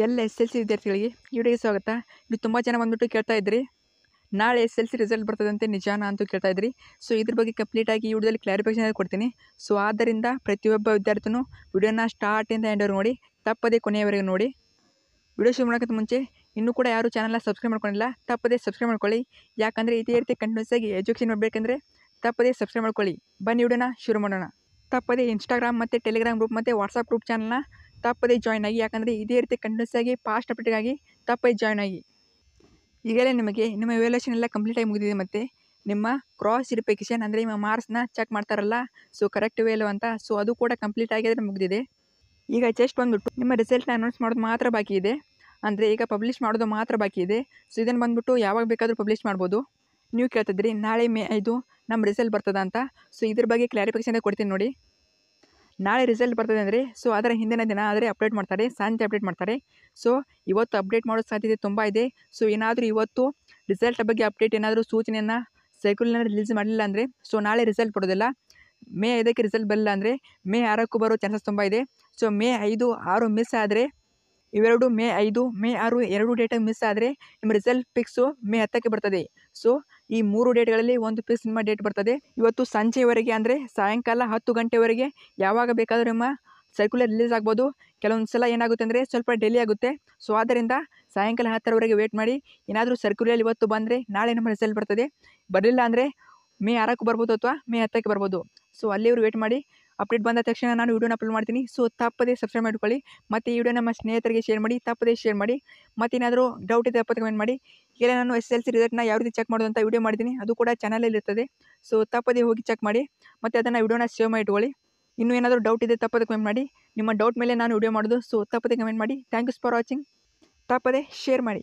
ಎಲ್ಲ SSLC ವಿದ್ಯಾರ್ಥಿಗಳಿಗೆ ಈ ವಿಡಿಯೋಗೆ ಸ್ವಾಗತ. ಇದು ತುಂಬ ಜನ ಬಂದ್ಬಿಟ್ಟು ಕೇಳ್ತಾ ಇದ್ರಿ, ನಾಳೆ SSLC ರಿಸಲ್ಟ್ ಬರ್ತದಂತೆ ನಿಜಾನಾ ಅಂತ ಕೇಳ್ತಾ ಇದ್ರಿ. ಸೊ ಇದ್ರ ಬಗ್ಗೆ ಕಂಪ್ಲೀಟಾಗಿ ಈ ವಿಡಿಯೋದಲ್ಲಿ ಕ್ಲಾರಿಫಿಕೇಶನ್ ಕೊಡ್ತೀನಿ. ಸೊ ಆದ್ದರಿಂದ ಪ್ರತಿಯೊಬ್ಬ ವಿದ್ಯಾರ್ಥಿನೂ ವಿಡಿಯೋನ ಸ್ಟಾರ್ಟಿಂದ ಎಂಡ್ವರೆಗೂ ನೋಡಿ, ತಪ್ಪದೇ ಕೊನೆಯವರೆಗೂ ನೋಡಿ. ವಿಡಿಯೋ ಶುರು ಮಾಡೋಕ್ಕಿಂತ ಮುಂಚೆ ಇನ್ನೂ ಕೂಡ ಯಾರು ಚಾನಲ್ನ ಸಬ್ಸ್ಕ್ರೈಬ್ ಮಾಡ್ಕೊಂಡಿಲ್ಲ, ತಪ್ಪದೇ ಸಬ್ಸ್ಕ್ರೈಬ್ ಮಾಡ್ಕೊಳ್ಳಿ. ಯಾಕಂದರೆ ಇದೇ ರೀತಿ ಕಂಟಿನ್ಯೂಸ್ ಆಗಿ ಎಜುಕೇಷನ್ ಮಾಡಬೇಕಂದ್ರೆ ತಪ್ಪದೇ ಸಬ್ಸ್ಕ್ರೈಬ್ ಮಾಡ್ಕೊಳ್ಳಿ. ಬನ್ನಿ ವಿಡಿಯೋನ ಶುರು ಮಾಡೋಣ. ತಪ್ಪದೇ ಇನ್ಸ್ಟಾಗ್ರಾಮ್ ಮತ್ತು ಟೆಲಿಗ್ರಾಮ್ ಗ್ರೂಪ್ ಮತ್ತು ವಾಟ್ಸಪ್ ಗ್ರೂಪ್ ಚಾನಲ್ನ ತಪ್ಪದೇ ಜಾಯ್ನ್ ಆಗಿ. ಯಾಕಂದರೆ ಇದೇ ರೀತಿ ಕಂಟಿನ್ಯೂಸ್ ಆಗಿ ಫಾಸ್ಟ್ ಅಪ್ಡೇಟ್ಗಾಗಿ ತಪ್ಪದೇ ಜಾಯ್ನ್ ಆಗಿ. ಈಗಲೇ ನಿಮಗೆ ನಿಮ್ಮ ಎವ್ಯಾಲ್ಯೂಯೇಷನ್ ಎಲ್ಲ ಕಂಪ್ಲೀಟಾಗಿ ಮುಗಿದಿದೆ ಮತ್ತು ನಿಮ್ಮ ಕ್ರಾಸ್ ವೆರಿಫಿಕೇಷನ್ ಅಂದರೆ ನಿಮ್ಮ ಮಾರ್ಕ್ಸ್ನ ಚೆಕ್ ಮಾಡ್ತಾರಲ್ಲ, ಸೊ ಕರೆಕ್ಟ್ ಇವೆ ಇಲ್ಲೋ ಅಂತ, ಸೊ ಅದು ಕೂಡ ಕಂಪ್ಲೀಟ್ ಆಗಿದ್ರೆ ಮುಗಿದಿದೆ. ಈಗ ಜಸ್ಟ್ ಬಂದುಬಿಟ್ಟು ನಿಮ್ಮ ರಿಸಲ್ಟ್ನ ಅನೌನ್ಸ್ ಮಾಡೋದು ಮಾತ್ರ ಬಾಕಿ ಇದೆ. ಅಂದರೆ ಈಗ ಪಬ್ಲಿಷ್ ಮಾಡೋದು ಮಾತ್ರ ಬಾಕಿ ಇದೆ. ಸೊ ಇದನ್ನು ಬಂದುಬಿಟ್ಟು ಯಾವಾಗ ಬೇಕಾದರೂ ಪಬ್ಲಿಷ್ ಮಾಡ್ಬೋದು. ನೀವು ಕೇಳ್ತಿದ್ರಿ ನಾಳೆ May 5 ನಮ್ಮ ರಿಸಲ್ಟ್ ಬರ್ತದ ಅಂತ. ಸೊ ಇದ್ರ ಬಗ್ಗೆ ಕ್ಲಾರಿಫಿಕೇಷನ್ ಕೊಡ್ತೀನಿ ನೋಡಿ. ನಾಳೆ ರಿಸಲ್ಟ್ ಬರ್ತದೆ ಅಂದರೆ ಸೊ ಅದರ ಹಿಂದಿನ ದಿನ ಆದರೆ ಅಪ್ಡೇಟ್ ಮಾಡ್ತಾರೆ, ಸಂಜೆ ಅಪ್ಡೇಟ್ ಮಾಡ್ತಾರೆ. ಸೊ ಇವತ್ತು ಅಪ್ಡೇಟ್ ಮಾಡೋ ಸಾಧ್ಯತೆ ತುಂಬ ಇದೆ. ಸೊ ಏನಾದರೂ ಇವತ್ತು ರಿಸಲ್ಟ್ ಬಗ್ಗೆ ಅಪ್ಡೇಟ್ ಏನಾದರೂ ಸೂಚನೆಯನ್ನು ಸರ್ಕ್ಯುಲರ್ ರಿಲೀಸ್ ಮಾಡಲಿಲ್ಲ ಅಂದರೆ ಸೊ ನಾಳೆ ರಿಸಲ್ಟ್ ಬರೋದಿಲ್ಲ. May 5ಕ್ಕೆ ರಿಸಲ್ಟ್ ಬರಲಿಲ್ಲ ಅಂದರೆ May 6ಕ್ಕೂ ಬರೋ ಚಾನ್ಸಸ್ ತುಂಬ ಇದೆ. ಸೊ May 5, 6 ಮಿಸ್ ಆದರೆ ಇವೆರಡು May 5, May 6 ಎರಡು ಡೇಟ್ ಮಿಸ್ ಆದರೆ ನಿಮ್ಮ ರಿಸಲ್ಟ್ ಫಿಕ್ಸು May 10ಕ್ಕೆ ಬರ್ತದೆ. ಸೊ ಈ 3 ಡೇಟ್ಗಳಲ್ಲಿ ಒಂದು ಫಿಕ್ಸ್ ನಿಮ್ಮ ಡೇಟ್ ಬರ್ತದೆ. ಇವತ್ತು ಸಂಜೆವರೆಗೆ ಅಂದರೆ ಸಾಯಂಕಾಲ 10 ಗಂಟೆವರೆಗೆ ಯಾವಾಗ ಬೇಕಾದರೂ ನಿಮ್ಮ ಸರ್ಕ್ಯುಲರ್ ರಿಲೀಸ್ ಆಗ್ಬೋದು. ಕೆಲವೊಂದು ಸಲ ಏನಾಗುತ್ತೆ ಅಂದರೆ ಸ್ವಲ್ಪ ಡಿಲೇ ಆಗುತ್ತೆ. ಸೊ ಆದ್ದರಿಂದ ಸಾಯಂಕಾಲ 10ರವರೆಗೆ ವೇಟ್ ಮಾಡಿ. ಏನಾದರೂ ಸರ್ಕ್ಯುಲರ್ ಇವತ್ತು ಬಂದರೆ ನಾಳೆ ನಮ್ಮ ರಿಸಲ್ಟ್ ಬರ್ತದೆ. ಬರಲಿಲ್ಲ ಅಂದರೆ May 6ಕ್ಕೂ ಬರ್ಬೋದು ಅಥವಾ May 10ಕ್ಕೆ ಬರ್ಬೋದು. ಸೊ ಅಲ್ಲಿವರು ವೇಟ್ ಮಾಡಿ. ಅಪ್ಡೇಟ್ ಬಂದ ತಕ್ಷಣ ನಾನು ವಿಡಿಯೋನ ಅಪ್ಲೋಡ್ ಮಾಡ್ತೀನಿ. ಸೊ ತಪ್ಪದೇ ಸಬ್ಸ್ಕ್ರೈಬ್ ಮಾಡ್ಕೊಳ್ಳಿ ಮತ್ತು ಈ ವಿಡಿಯೋ ನಮ್ಮ ಸ್ನೇಹಿತರಿಗೆ ಶೇರ್ ಮಾಡಿ, ತಪ್ಪದೇ ಶೇರ್ ಮಾಡಿ. ಮತ್ತೇನಾದರೂ ಡೌಟ್ ಇದೆ ತಪ್ಪದೇ ಕಮೆಂಟ್ ಮಾಡಿ. ಈಗ ನಾನು SSLC ರಿಸಲ್ಟ್ನ ಯಾವ ರೀತಿ ಚೆಕ್ ಮಾಡೋದು ಅಂತ ವಿಡಿಯೋ ಮಾಡಿದ್ದೀನಿ, ಅದು ಕೂಡ ಚಾನಲಲ್ಲಿ ಇರ್ತದೆ. ಸೊ ತಪ್ಪದೇ ಹೋಗಿ ಚೆಕ್ ಮಾಡಿ ಮತ್ತು ಅದನ್ನು ವಿಡಿಯೋನ ಸೇವ್ ಮಾಡಿ ಇಟ್ಕೊಳ್ಳಿ. ಇನ್ನೂ ಏನಾದರೂ ಡೌಟ್ ಇದೆ ತಪ್ಪದೇ ಕಮೆಂಟ್ ಮಾಡಿ. ನಿಮ್ಮ ಡೌಟ್ ಮೇಲೆ ನಾನು ವಿಡಿಯೋ ಮಾಡೋದು. ಸೊ ತಪ್ಪದೇ ಕಮೆಂಟ್ ಮಾಡಿ. Thanks for watching. ತಪ್ಪದೇ ಶೇರ್ ಮಾಡಿ.